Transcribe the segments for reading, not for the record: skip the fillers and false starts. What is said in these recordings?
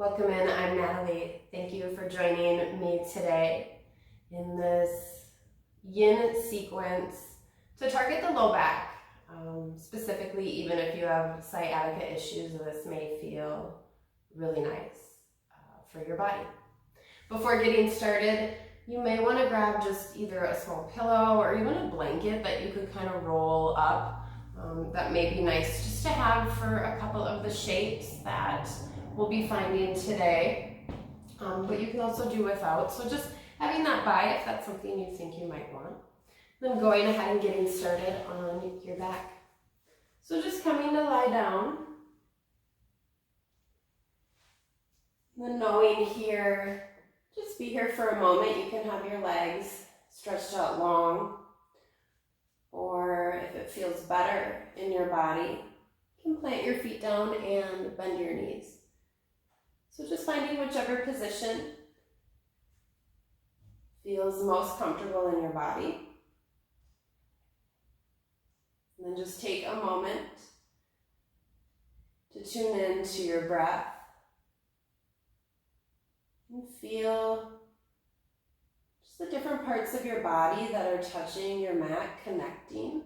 Welcome in, I'm Natalie. Thank you for joining me today in this Yin sequence to target the low back. Specifically, even if you have sciatica issues, this may feel really nice for your body. Before getting started, you may want to grab just either a small pillow or even a blanket that you could kind of roll up. That may be nice just to have for a couple of the shapes that we'll be finding today, but you can also do without. So just having that by if that's something you think you might want. Then going ahead and getting started on your back. So just coming to lie down. Then knowing here, just be here for a moment. You can have your legs stretched out long, or if it feels better in your body, you can plant your feet down and bend your knees. So just finding whichever position feels most comfortable in your body. And then just take a moment to tune in to your breath and feel just the different parts of your body that are touching your mat, connecting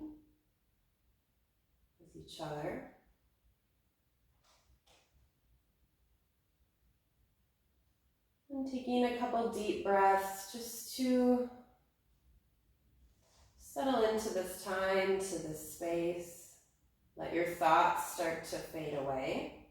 with each other. And taking a couple deep breaths just to settle into this time, to this space. Let your thoughts start to fade away.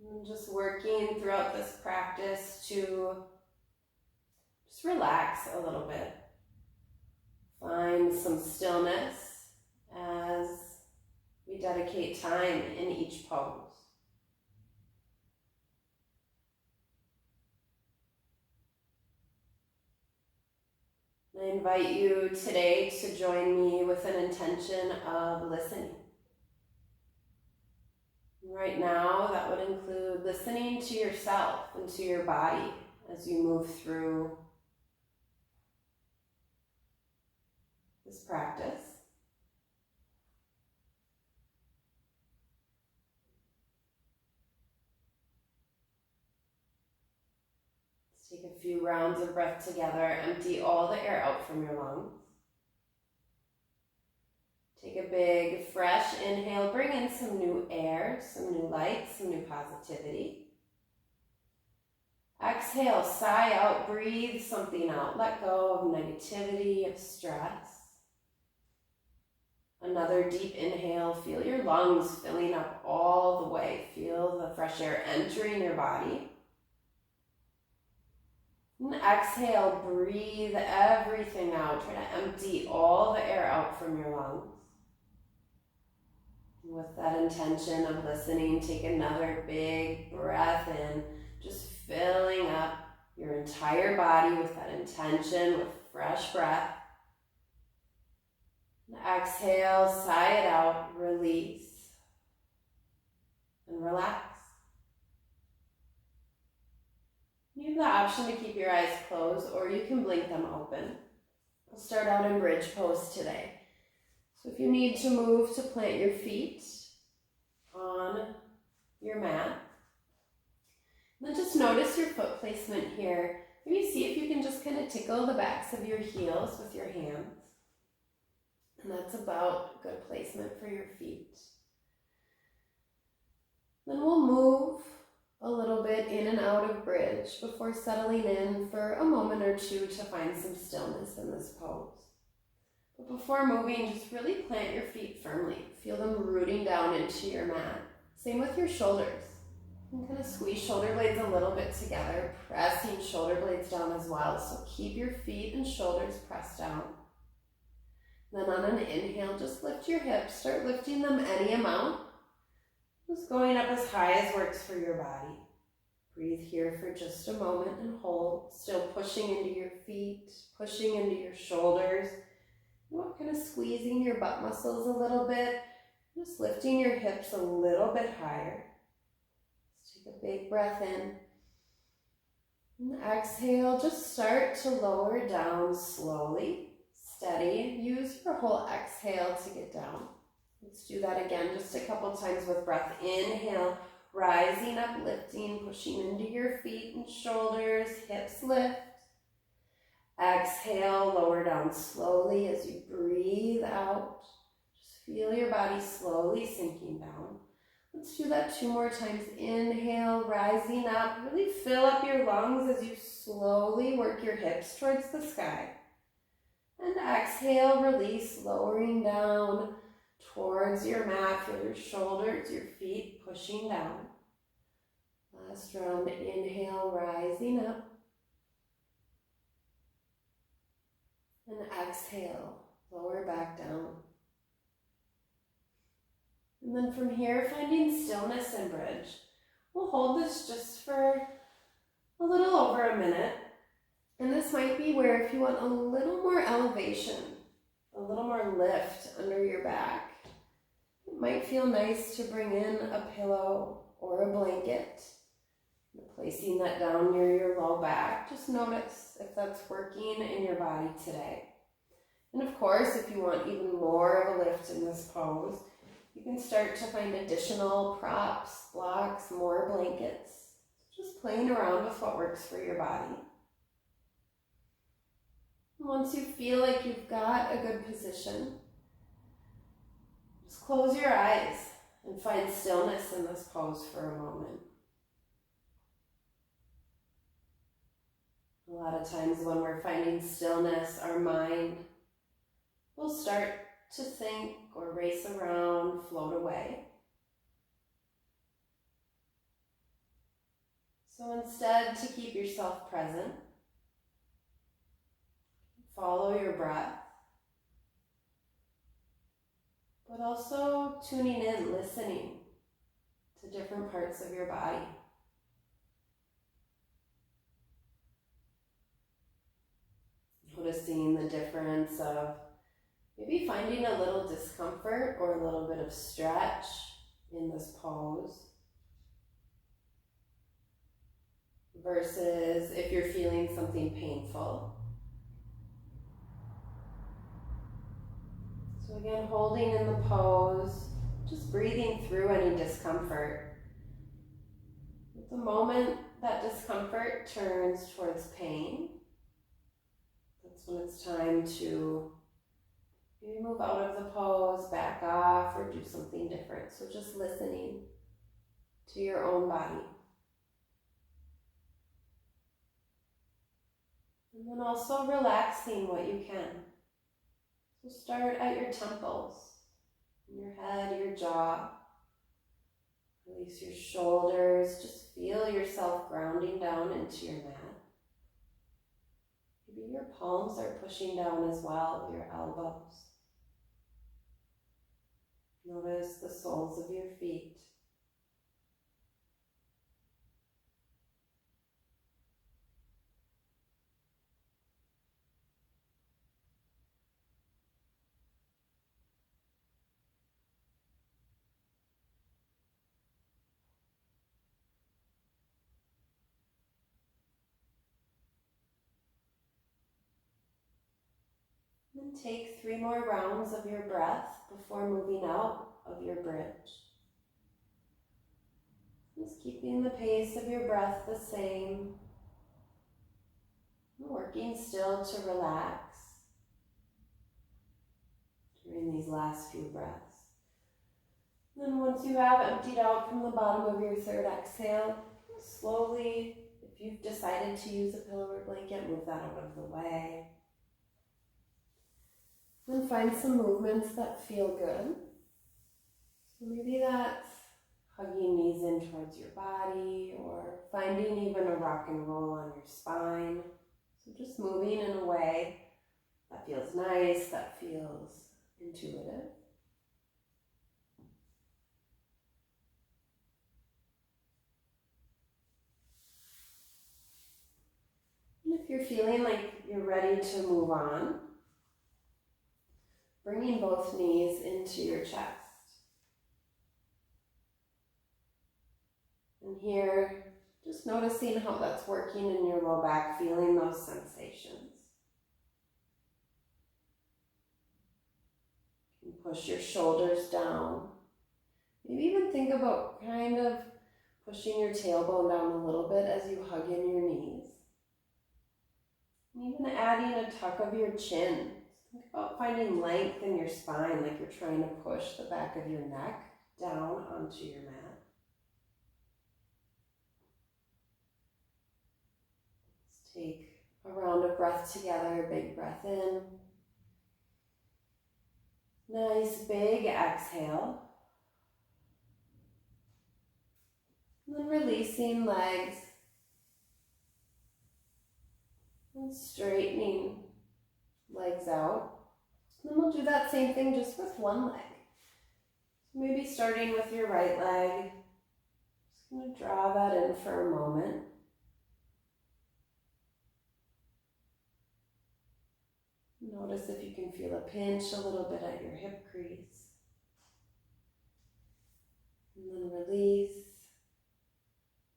And just working throughout this practice to just relax a little bit. Find some stillness as we dedicate time in each pose. I invite you today to join me with an intention of listening. Right now, that would include listening to yourself and to your body as you move through this practice. Let's take a few rounds of breath together. Empty all the air out from your lungs. Take a big, fresh inhale. Bring in some new air, some new light, some new positivity. Exhale, sigh out, breathe something out. Let go of negativity, of stress. Another deep inhale. Feel your lungs filling up all the way. Feel the fresh air entering your body. And exhale, breathe everything out. Try to empty all the air out from your lungs. And with that intention of listening, take another big breath in, just filling up your entire body with that intention, with fresh breath. And exhale, sigh it out, release, and relax. You have the option to keep your eyes closed, or you can blink them open. We'll start out in bridge pose today. So if you need to move to plant your feet on your mat, then just notice your foot placement here. Maybe see if you can just kind of tickle the backs of your heels with your hands. And that's about good placement for your feet. Then we'll move a little bit in and out of bridge before settling in for a moment or two to find some stillness in this pose. But before moving, just really plant your feet firmly. Feel them rooting down into your mat. Same with your shoulders. And kind of squeeze shoulder blades a little bit together, pressing shoulder blades down as well. So keep your feet and shoulders pressed down. Then on an inhale, just lift your hips. Start lifting them any amount. Just going up as high as works for your body. Breathe here for just a moment and hold. Still pushing into your feet, pushing into your shoulders. Kind of squeezing your butt muscles a little bit. Just lifting your hips a little bit higher. Let's take a big breath in. And exhale, just start to lower down slowly, steady. Use your whole exhale to get down. Let's do that again just a couple times with breath. Inhale, rising up, lifting, pushing into your feet and shoulders, hips lift. Exhale, lower down slowly as you breathe out. Just feel your body slowly sinking down. Let's do that 2 more times. Inhale, rising up. Really fill up your lungs as you slowly work your hips towards the sky. And exhale, release, lowering down towards your mat. Feel your shoulders, your feet pushing down. Last round, inhale, rising up. And exhale, lower back down. And then from here, finding stillness and bridge. We'll hold this just for a little over a minute. And this might be where if you want a little more elevation, a little more lift under your back, it might feel nice to bring in a pillow or a blanket. Placing that down near your low back. Just notice if that's working in your body today. And of course, if you want even more of a lift in this pose, you can start to find additional props, blocks, more blankets. Just playing around with what works for your body. And once you feel like you've got a good position, just close your eyes and find stillness in this pose for a moment. A lot of times when we're finding stillness, our mind will start to think or race around, float away. So instead, to keep yourself present, follow your breath, but also tuning in, listening to different parts of your body. Noticing the difference of maybe finding a little discomfort or a little bit of stretch in this pose versus if you're feeling something painful. So again, holding in the pose, just breathing through any discomfort. At the moment that discomfort turns towards pain, that's when it's time to maybe move out of the pose, back off, or do something different. So just listening to your own body. And then also relaxing what you can. So start at your temples, in your head, your jaw. Release your shoulders. Just feel yourself grounding down into your mat. Maybe your palms are pushing down as well, your elbows. Notice the soles of your feet. And take 3 more rounds of your breath before moving out of your bridge. Just keeping the pace of your breath the same. Working still to relax during these last few breaths. Then once you have emptied out from the bottom of your third exhale, slowly, if you've decided to use a pillow or blanket, move that out of the way. Then find some movements that feel good. So maybe that's hugging knees in towards your body or finding even a rock and roll on your spine. So just moving in a way that feels nice, that feels intuitive. And if you're feeling like you're ready to move on, bringing both knees into your chest. And here, Just noticing how that's working in your low back, feeling those sensations. You can push your shoulders down. Maybe even think about kind of pushing your tailbone down a little bit as you hug in your knees. And even adding a tuck of your chin. Think about finding length in your spine, like you're trying to push the back of your neck down onto your mat. Let's take a round of breath together, big breath in. Nice big exhale. And then releasing legs and straightening legs out. And then we'll do that same thing just with one leg. So maybe starting with your right leg. Just going to draw that in for a moment. Notice if you can feel a pinch a little bit at your hip crease. And then release.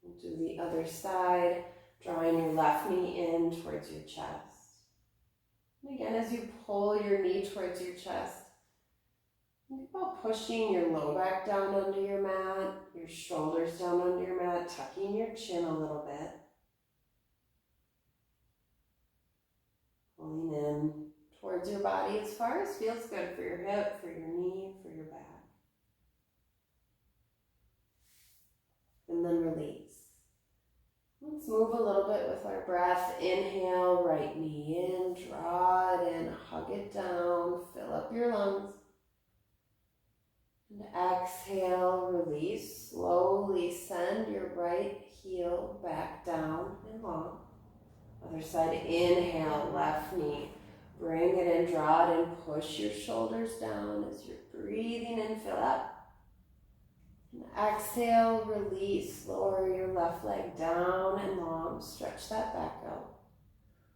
We'll do the other side, drawing your left knee in towards your chest. And again, as you pull your knee towards your chest, think about pushing your low back down onto your mat, your shoulders down onto your mat, tucking your chin a little bit. Pulling in towards your body as far as feels good for your hip, for your knee, for your back. And then release. Let's move a little bit with our breath. Inhale, right knee in, draw it in, hug it down, fill up your lungs. And exhale, release. Slowly send your right heel back down and long. Other side, inhale, left knee. Bring it in, draw it in, push your shoulders down as you're breathing in, fill up. And exhale, release, lower your left leg down and long, stretch that back out.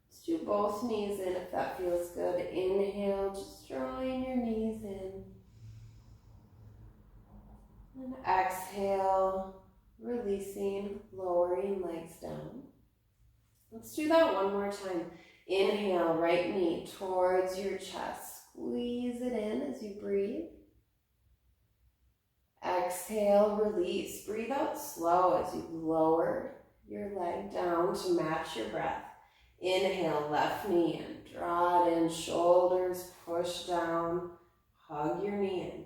Let's do both knees in if that feels good. Inhale, just drawing your knees in. And exhale, releasing, lowering legs down. Let's do that one more time. Inhale, right knee towards your chest. Squeeze it in as you breathe. Exhale, release. Breathe out slow as you lower your leg down to match your breath. Inhale, left knee in. Draw it in, shoulders push down. Hug your knee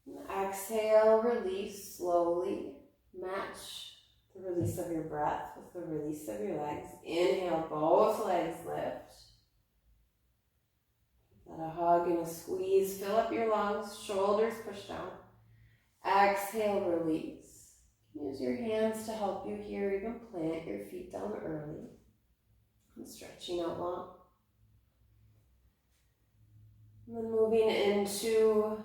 in. And exhale, release slowly. Match the release of your breath with the release of your legs. Inhale, both legs lift. Let a hug and a squeeze. Fill up your lungs, shoulders push down. Exhale, release. Use your hands to help you here. You can plant your feet down early. And stretching out long. And then moving into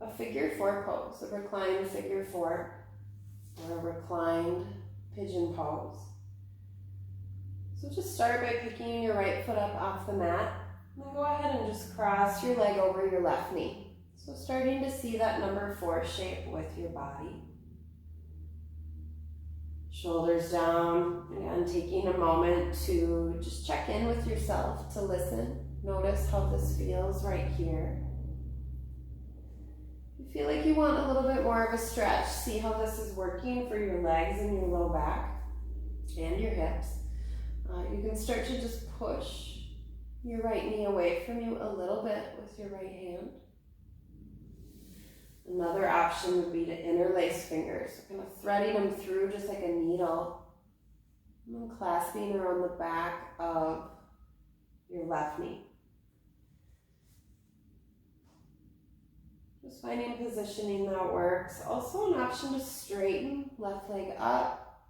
a figure four pose, a reclined figure four, or a reclined pigeon pose. So just start by picking your right foot up off the mat. And then go ahead and just cross your leg over your left knee. So starting to see that number 4 shape with your body. Shoulders down. Again, taking a moment to just check in with yourself, to listen. Notice how this feels right here. If you feel like you want a little bit more of a stretch, see how this is working for your legs and your low back and your hips. You can start to just push your right knee away from you a little bit with your right hand. Another option would be to interlace fingers, so kind of threading them through just like a needle, and then clasping around the back of your left knee. Just finding positioning that works. Also an option to straighten left leg up.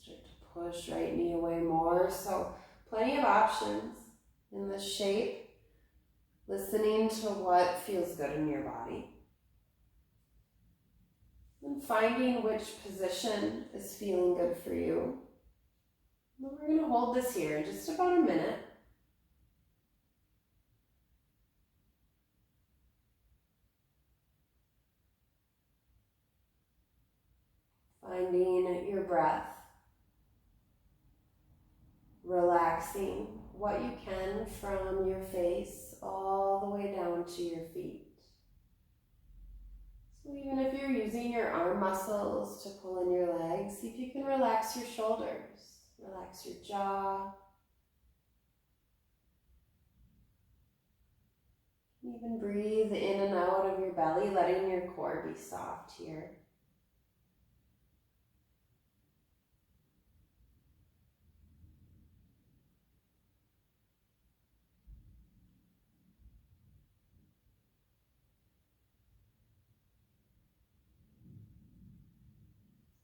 Start to push right knee away more. So plenty of options in this shape. Listening to what feels good in your body. And finding which position is feeling good for you. And we're going to hold this here in just about a minute. finding your breath, relaxing what you can from your face all the way down to your feet. So even if you're using your arm muscles to pull in your legs, see if you can relax your shoulders, relax your jaw. Even breathe in and out of your belly, letting your core be soft here.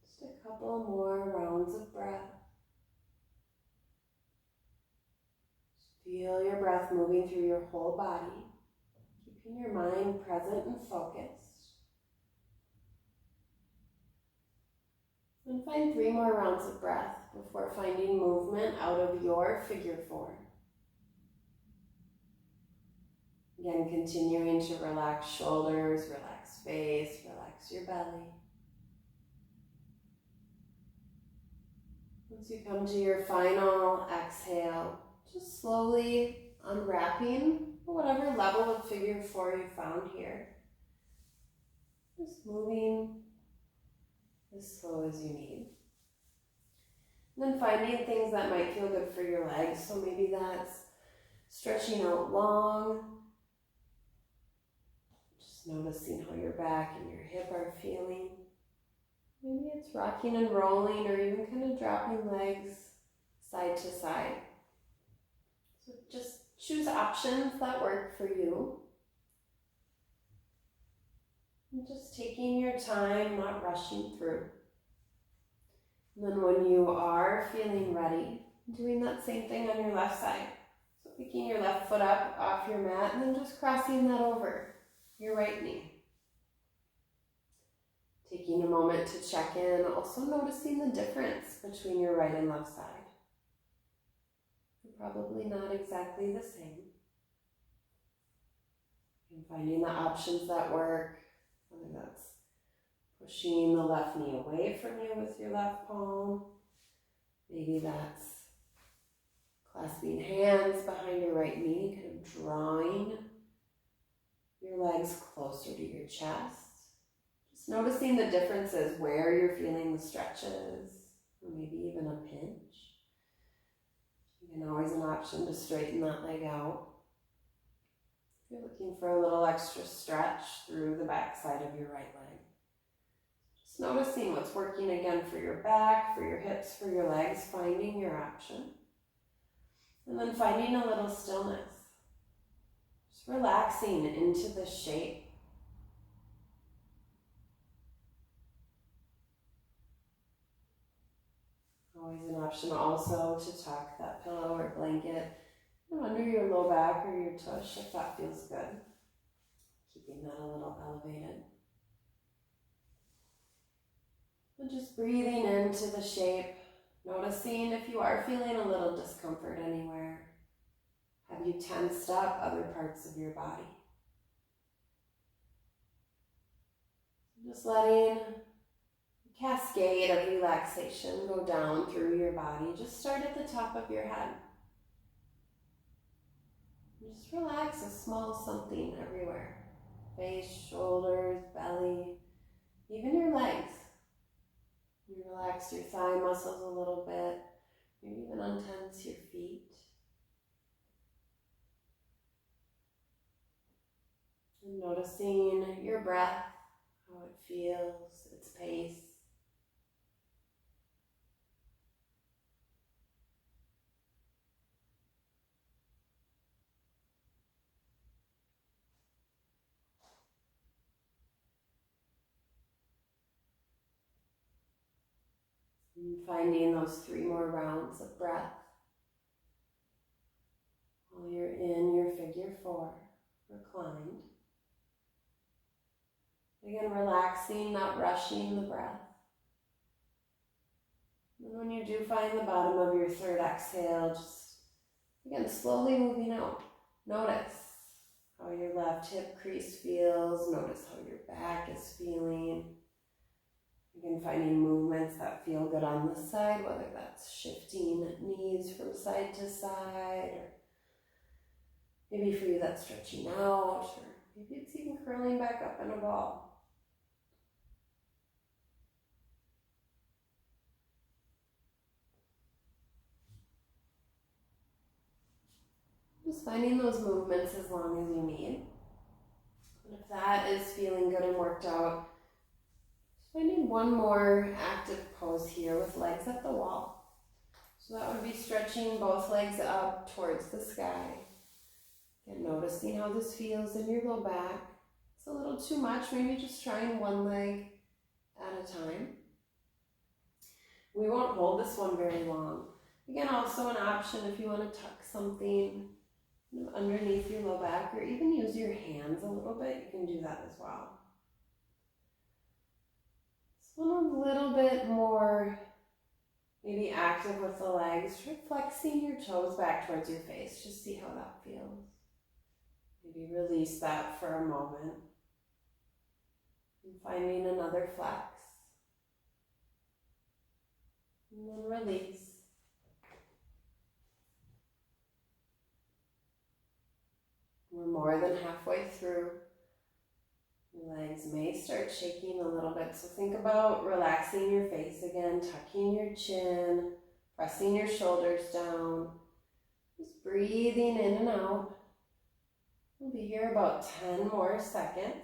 Just a couple more rounds of breath. Just feel your breath moving through your whole body, keeping your mind present and focused. And find 3 more rounds of breath before finding movement out of your figure 4. Again, continuing to relax shoulders, relax face, relax your belly. Once you come to your final exhale, just slowly unwrapping whatever level of figure 4 you found here. Just moving as slow as you need. And then finding things that might feel good for your legs. So maybe that's stretching out long. Just noticing how your back and your hip are feeling. Maybe it's rocking and rolling or even kind of dropping legs side to side. So just choose options that work for you. And just taking your time, not rushing through. And then when you are feeling ready, doing that same thing on your left side. So picking your left foot up off your mat and then just crossing that over your right knee. Taking a moment to check in, also noticing the difference between your right and left side. They're probably not exactly the same. And finding the options that work, whether that's pushing the left knee away from you with your left palm. Maybe that's clasping hands behind your right knee, kind of drawing your legs closer to your chest. Just noticing the differences where you're feeling the stretches, or maybe even a pinch. Again, always an option to straighten that leg out. If you're looking for a little extra stretch through the back side of your right leg. Just noticing what's working again for your back, for your hips, for your legs, finding your option. And then finding a little stillness. Just relaxing into the shape. Always an option also to tuck that pillow or blanket under your low back or your tush if that feels good. Keeping that a little elevated. And just breathing into the shape, noticing if you are feeling a little discomfort anywhere. Have you tensed up other parts of your body? Just letting a cascade of relaxation go down through your body. Just start at the top of your head. Just relax a small something everywhere. Face, shoulders, belly, even your legs. You relax your thigh muscles a little bit. Maybe even untense your feet. And noticing your breath, how it feels, its pace. And finding those 3 more rounds of breath while you're in your figure 4, reclined. Again, relaxing, not rushing the breath. And when you do find the bottom of your 3rd exhale, just, again, slowly moving out. Notice how your left hip crease feels. Notice how your back is feeling. Again, finding movements that feel good on the side, whether that's shifting knees from side to side, or maybe for you that's stretching out, or maybe it's even curling back up in a ball. Just finding those movements as long as you need. And if that is feeling good and worked out, just finding one more active pose here with legs at the wall. So that would be stretching both legs up towards the sky. And noticing how this feels in your low back. It's a little too much, maybe just trying one leg at a time. We won't hold this one very long. Again, also an option if you want to tuck something underneath your low back, or even use your hands a little bit, you can do that as well. This one a little bit more maybe active with the legs. Try flexing your toes back towards your face. Just see how that feels. Maybe release that for a moment. And finding another flex. And then release. We're more than halfway through. Your legs may start shaking a little bit, so think about relaxing your face again, tucking your chin, pressing your shoulders down, just breathing in and out. We'll be here about 10 more seconds.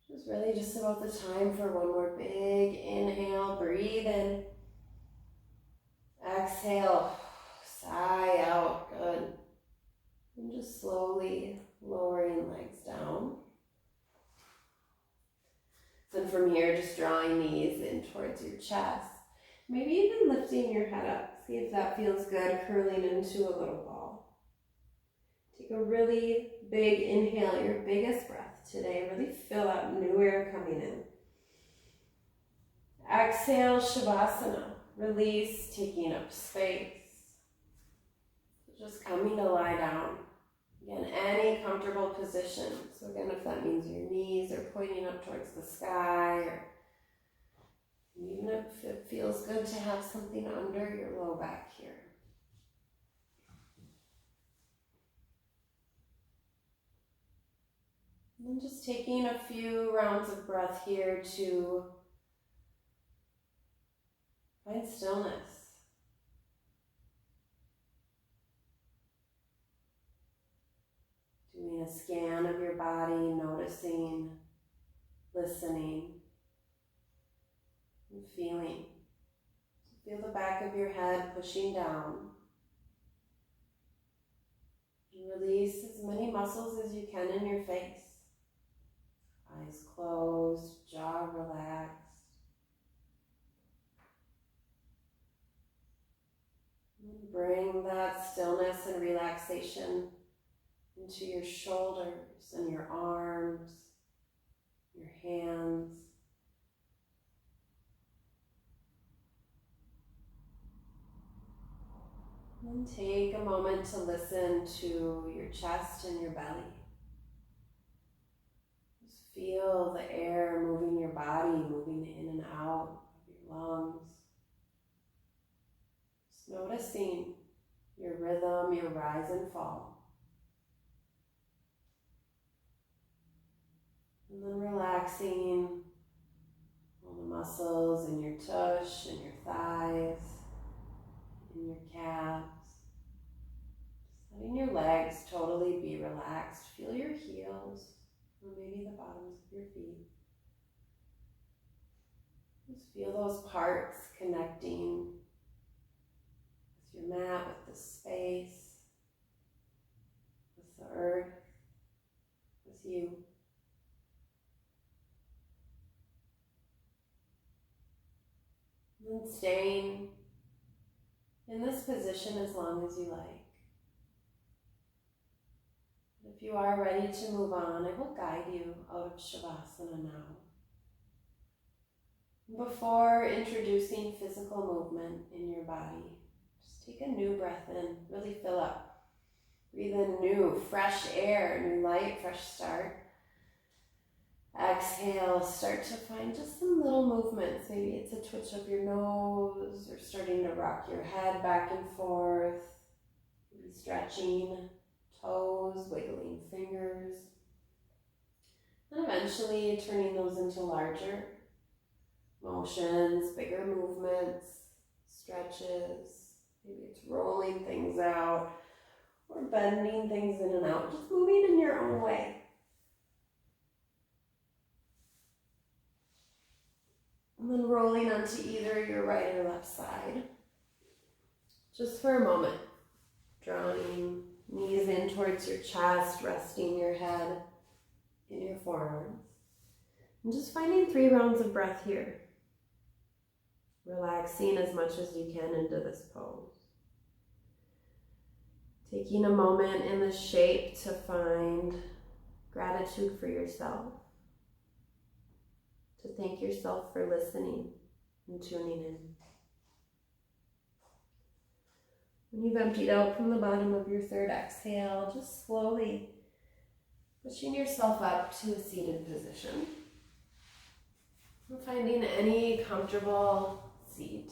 It's really just about the time for one more big inhale, breathe in, exhale, sigh out, good. And just slowly lowering legs down. Then from here, just drawing knees in towards your chest. Maybe even lifting your head up. See if that feels good, curling into a little ball. Take a really big inhale, your biggest breath today. Really feel that new air coming in. Exhale, Shavasana. Release, taking up space. Just coming to lie down. Again, any comfortable position. So again, if that means your knees are pointing up towards the sky, or even if it feels good to have something under your low back here. And then just taking a few rounds of breath here to find stillness. Doing a scan of your body, noticing, listening, and feeling. So feel the back of your head pushing down. And release as many muscles as you can in your face. Eyes closed, jaw relaxed. And bring that stillness and relaxation into your shoulders and your arms, your hands. And take a moment to listen to your chest and your belly. Just feel the air moving your body, moving in and out of your lungs. Just noticing your rhythm, your rise and fall. And then relaxing all the muscles in your tush and your thighs, in your calves. Just letting your legs totally be relaxed. Feel your heels, or maybe the bottoms of your feet. Just feel those parts connecting with your mat, with the space, with the earth, with you. And staying in this position as long as you like. If you are ready to move on, I will guide you out of Shavasana now. Before introducing physical movement in your body, just take a new breath in, really fill up. Breathe in new, fresh air, new light, fresh start. Exhale, start to find just some little movements. Maybe it's a twitch of your nose or starting to rock your head back and forth. Maybe stretching toes, wiggling fingers. And eventually turning those into larger motions, bigger movements, stretches. Maybe it's rolling things out or bending things in and out, just moving in your own way. And then rolling onto either your right or left side. Just for a moment. Drawing knees in towards your chest, resting your head in your forearms. And just finding 3 rounds of breath here. Relaxing as much as you can into this pose. Taking a moment in the shape to find gratitude for yourself. To thank yourself for listening and tuning in. When you've emptied out from the bottom of your third exhale, just slowly pushing yourself up to a seated position. And finding any comfortable seat.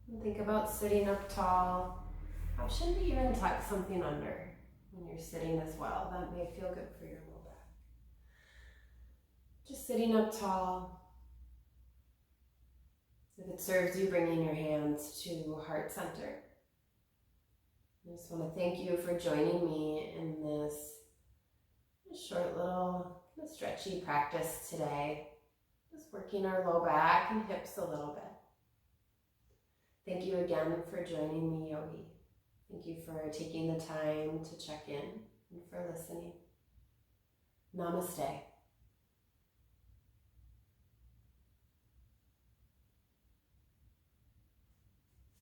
And think about sitting up tall. Option to even tuck something under when you're sitting as well. That may feel good for your low back. Just sitting up tall. If it serves you, bringing your hands to heart center. I just want to thank you for joining me in this short little stretchy practice today. Just working our low back and hips a little bit. Thank you again for joining me, Yogi. Thank you for taking the time to check in and for listening. Namaste.